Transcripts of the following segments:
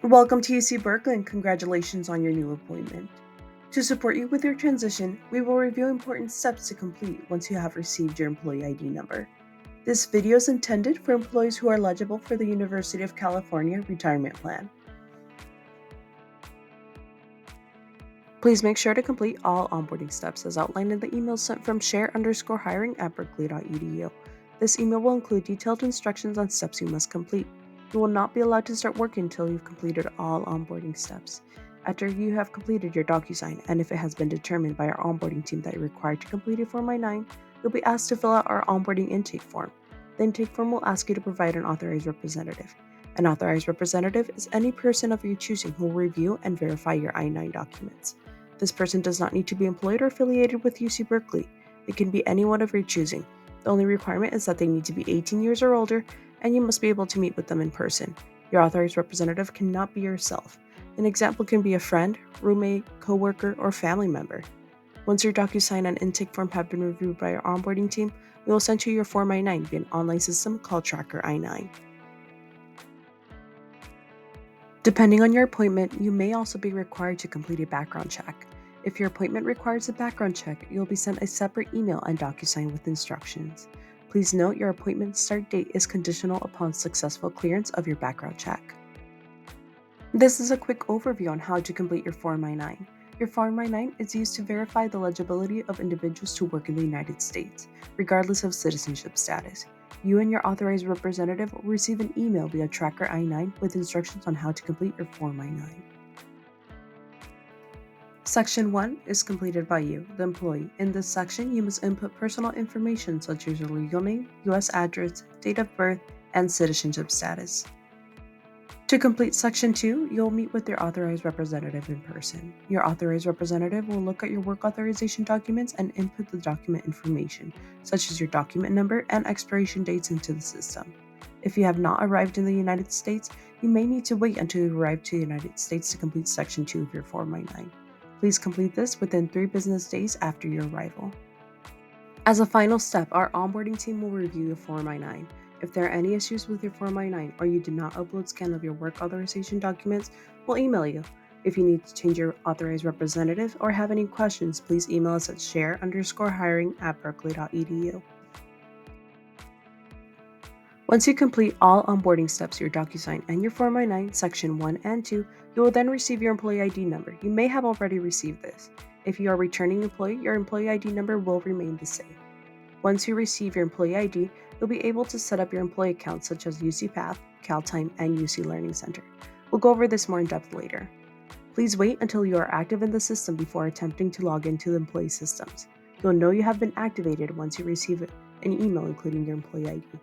Welcome to UC Berkeley and congratulations on your new appointment. To support you with your transition, we will review important steps to complete once you have received your employee ID number. This video is intended for employees who are eligible for the University of California Retirement Plan. Please make sure to complete all onboarding steps as outlined in the email sent from share_hiring@berkeley.edu. This email will include detailed instructions on steps you must complete. You will not be allowed to start working until you've completed all onboarding steps. After you have completed your DocuSign, and if it has been determined by our onboarding team that you're required to complete a Form I-9, you'll be asked to fill out our onboarding intake form. The intake form will ask you to provide an authorized representative. An authorized representative is any person of your choosing who will review and verify your I-9 documents. This person does not need to be employed or affiliated with UC Berkeley. It can be anyone of your choosing. The only requirement is that they need to be 18 years or older, and you must be able to meet with them in person. Your authorized representative cannot be yourself. An example can be a friend, roommate, coworker, or family member. Once your DocuSign and intake form have been reviewed by our onboarding team, we will send you your Form I-9 via an online system called Tracker I-9. Depending on your appointment, you may also be required to complete a background check. If your appointment requires a background check, you'll be sent a separate email and DocuSign with instructions. Please note your appointment start date is conditional upon successful clearance of your background check. This is a quick overview on how to complete your Form I-9. Your Form I-9 is used to verify the eligibility of individuals to work in the United States, regardless of citizenship status. You and your authorized representative will receive an email via Tracker I-9 with instructions on how to complete your Form I-9. Section 1 is completed by you, the employee. In this section, you must input personal information such as your legal name, U.S. address, date of birth, and citizenship status. To complete Section 2, you'll meet with your authorized representative in person. Your authorized representative will look at your work authorization documents and input the document information, such as your document number and expiration dates into the system. If you have not arrived in the United States, you may need to wait until you arrive to the United States to complete Section 2 of your Form I-9. Please complete this within 3 business days after your arrival. As a final step, our onboarding team will review your Form I-9. If there are any issues with your Form I-9 or you did not upload scan of your work authorization documents, we'll email you. If you need to change your authorized representative or have any questions, please email us at share_hiring@berkeley.edu. Once you complete all onboarding steps, your DocuSign, and your Form I-9, Section 1 and 2, you will then receive your employee ID number. You may have already received this. If you are a returning employee, your employee ID number will remain the same. Once you receive your employee ID, you'll be able to set up your employee accounts such as UCPath, CalTime, and UC Learning Center. We'll go over this more in depth later. Please wait until you are active in the system before attempting to log into the employee systems. You'll know you have been activated once you receive an email including your employee ID.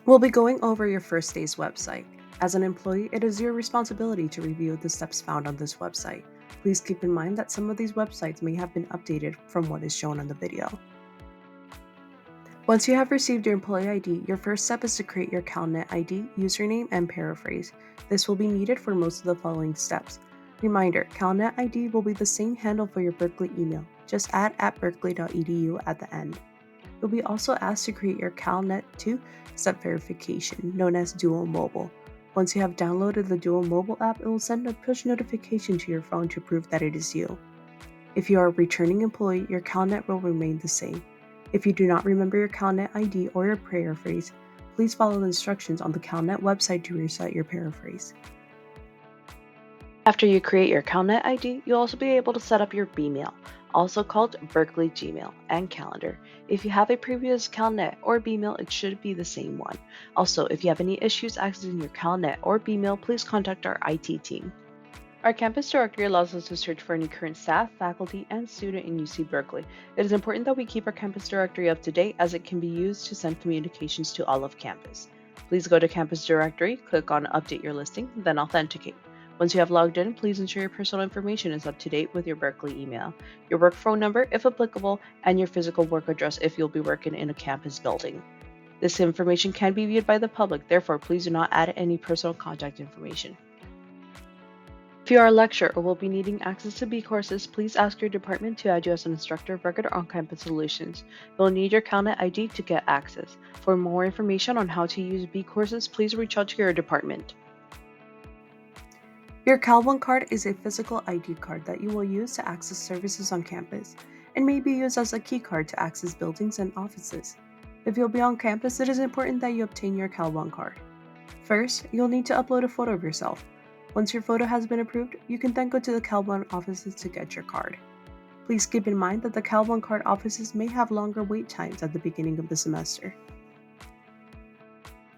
We'll be going over your first day's website. As an employee, it is your responsibility to review the steps found on this website. Please keep in mind that some of these websites may have been updated from what is shown on the video. Once you have received your employee ID, your first step is to create your CalNet ID, username, and paraphrase. This will be needed for most of the following steps. Reminder, CalNet ID will be the same handle for your Berkeley email. Just add @berkeley.edu at the end. You'll be also asked to create your CalNet 2-step verification, known as Dual Mobile. Once you have downloaded the Dual Mobile app, it will send a push notification to your phone to prove that it is you. If you are a returning employee, your CalNet will remain the same. If you do not remember your CalNet ID or your paraphrase, please follow the instructions on the CalNet website to reset your paraphrase. After you create your CalNet ID, you'll also be able to set up your BMail, also called Berkeley Gmail, and Calendar. If you have a previous CalNet or BMail, it should be the same one. Also, if you have any issues accessing your CalNet or BMail, please contact our IT team. Our campus directory allows us to search for any current staff, faculty, and student in UC Berkeley. It is important that we keep our campus directory up to date as it can be used to send communications to all of campus. Please go to campus directory, click on update your listing, then authenticate. Once you have logged in, please ensure your personal information is up to date with your Berkeley email, your work phone number if applicable, and your physical work address if you'll be working in a campus building. This information can be viewed by the public, therefore please do not add any personal contact information. If you are a lecturer or will be needing access to bCourses, please ask your department to add you as an instructor of record or on-campus solutions. You'll need your CalNet ID to get access. For more information on how to use bCourses, please reach out to your department. Your Cal1 card is a physical ID card that you will use to access services on campus and may be used as a key card to access buildings and offices. If you'll be on campus, it is important that you obtain your Cal1 card. First, you'll need to upload a photo of yourself. Once your photo has been approved, you can then go to the Cal1 offices to get your card. Please keep in mind that the Cal1 card offices may have longer wait times at the beginning of the semester.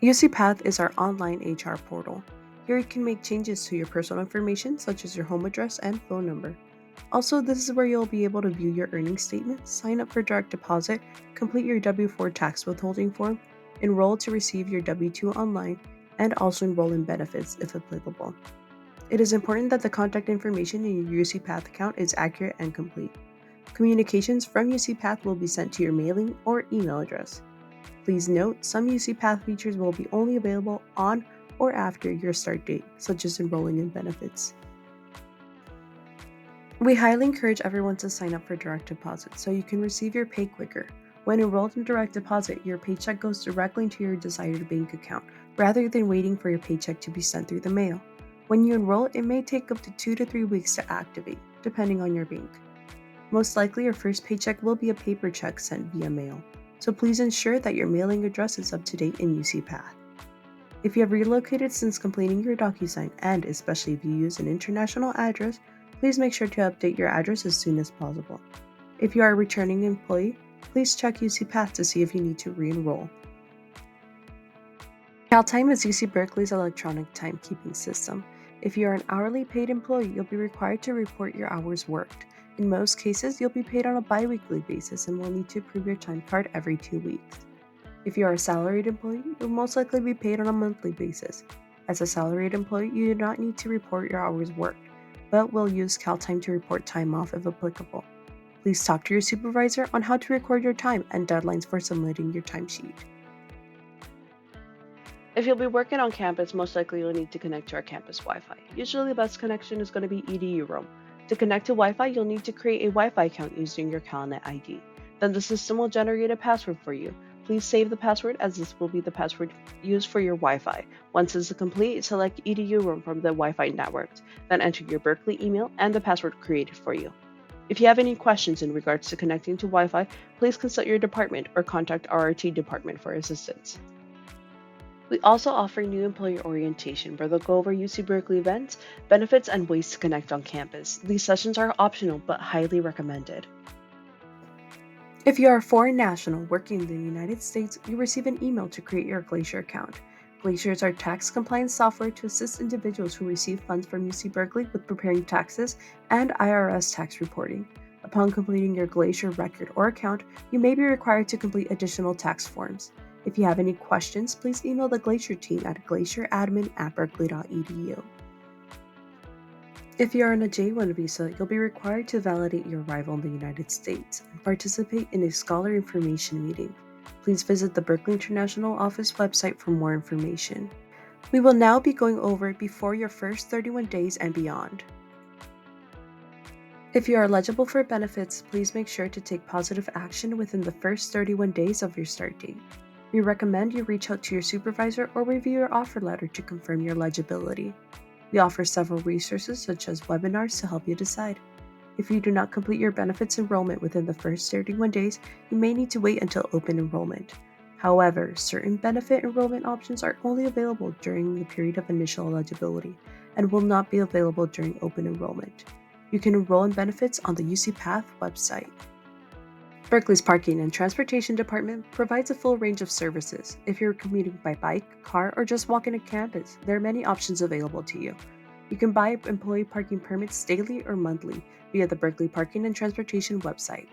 UCPath is our online HR portal. Here you can make changes to your personal information such as your home address and phone number. Also, this is where you'll be able to view your earnings statement, sign up for direct deposit, complete your W-4 tax withholding form, enroll to receive your W-2 online, and also enroll in benefits if applicable. It is important that the contact information in your UCPath account is accurate and complete. Communications from UCPath will be sent to your mailing or email address. Please note, some UCPath features will be only available on or after your start date, such as enrolling in benefits. We highly encourage everyone to sign up for direct deposit so you can receive your pay quicker. When enrolled in direct deposit, your paycheck goes directly into your desired bank account rather than waiting for your paycheck to be sent through the mail. When you enroll, it may take up to 2 to 3 weeks to activate, depending on your bank. Most likely, your first paycheck will be a paper check sent via mail, so please ensure that your mailing address is up to date in UCPath. If you have relocated since completing your DocuSign, and especially if you use an international address, please make sure to update your address as soon as possible. If you are a returning employee, please check UCPath to see if you need to re-enroll. CalTime is UC Berkeley's electronic timekeeping system. If you are an hourly paid employee, you'll be required to report your hours worked. In most cases, you'll be paid on a bi-weekly basis and will need to approve your time card every 2 weeks. If you are a salaried employee, you'll most likely be paid on a monthly basis. As a salaried employee, you do not need to report your hours worked, but will use CalTime to report time off if applicable. Please talk to your supervisor on how to record your time and deadlines for submitting your timesheet. If you'll be working on campus, most likely you'll need to connect to our campus Wi-Fi. Usually the best connection is going to be EDU room. To connect to Wi-Fi, you'll need to create a Wi-Fi account using your CalNet ID. Then the system will generate a password for you. Please save the password as this will be the password used for your Wi-Fi. Once this is complete, select EDU room from the Wi-Fi network. Then enter your Berkeley email and the password created for you. If you have any questions in regards to connecting to Wi-Fi, please consult your department or contact our RT department for assistance. We also offer new employee orientation where they'll go over UC Berkeley events, benefits, and ways to connect on campus. These sessions are optional but highly recommended. If you are a foreign national working in the United States, you receive an email to create your Glacier account. Glacier is our tax compliance software to assist individuals who receive funds from UC Berkeley with preparing taxes and IRS tax reporting. Upon completing your Glacier record or account, you may be required to complete additional tax forms. If you have any questions, please email the Glacier team at glacieradmin@berkeley.edu. If you are on a J-1 visa, you'll be required to validate your arrival in the United States and participate in a scholar information meeting. Please visit the Berkeley International Office website for more information. We will now be going over before your first 31 days and beyond. If you are eligible for benefits, please make sure to take positive action within the first 31 days of your start date. We recommend you reach out to your supervisor or review your offer letter to confirm your eligibility. We offer several resources such as webinars to help you decide. If you do not complete your benefits enrollment within the first 31 days, you may need to wait until open enrollment. However, certain benefit enrollment options are only available during the period of initial eligibility and will not be available during open enrollment. You can enroll in benefits on the UCPath website. Berkeley's Parking and Transportation Department provides a full range of services. If you're commuting by bike, car, or just walking to campus, there are many options available to you. You can buy employee parking permits daily or monthly via the Berkeley Parking and Transportation website.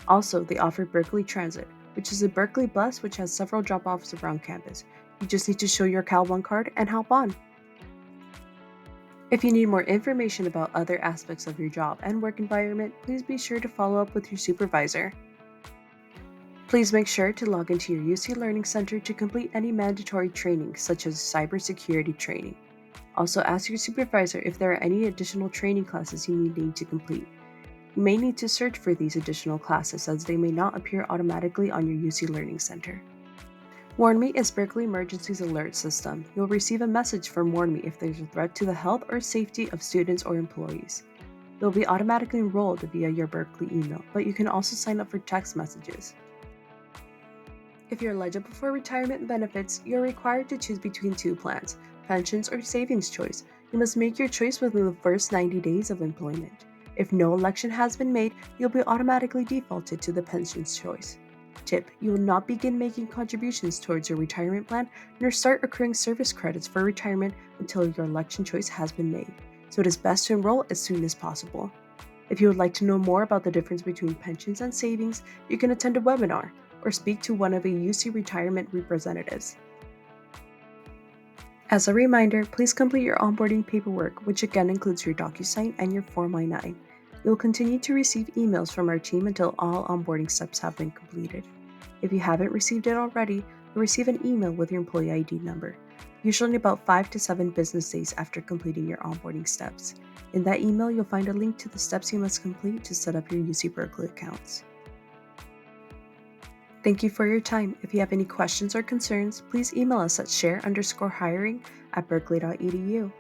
Also, they offer Berkeley Transit, which is a Berkeley bus which has several drop-offs around campus. You just need to show your Cal1 card and hop on. If you need more information about other aspects of your job and work environment, please be sure to follow up with your supervisor. Please make sure to log into your UC Learning Center to complete any mandatory training such as cybersecurity training. Also, ask your supervisor if there are any additional training classes you need to complete. You may need to search for these additional classes as they may not appear automatically on your UC Learning Center. WarnMe is Berkeley Emergencies Alert System. You'll receive a message from WarnMe if there's a threat to the health or safety of students or employees. You'll be automatically enrolled via your Berkeley email, but you can also sign up for text messages. If you're eligible for retirement benefits, you're required to choose between two plans, pensions or savings choice. You must make your choice within the first 90 days of employment. If no election has been made, you'll be automatically defaulted to the pensions choice. Tip: you will not begin making contributions towards your retirement plan nor start accruing service credits for retirement until your election choice has been made, so it is best to enroll as soon as possible. If you would like to know more about the difference between pensions and savings, you can attend a webinar or speak to one of the UC retirement representatives. As a reminder, please complete your onboarding paperwork, which again includes your DocuSign and your Form I-9. You will continue to receive emails from our team until all onboarding steps have been completed. If you haven't received it already, you'll receive an email with your employee ID number, usually in about 5 to 7 business days after completing your onboarding steps. In that email, you'll find a link to the steps you must complete to set up your UC Berkeley accounts. Thank you for your time. If you have any questions or concerns, please email us at share_hiring@berkeley.edu.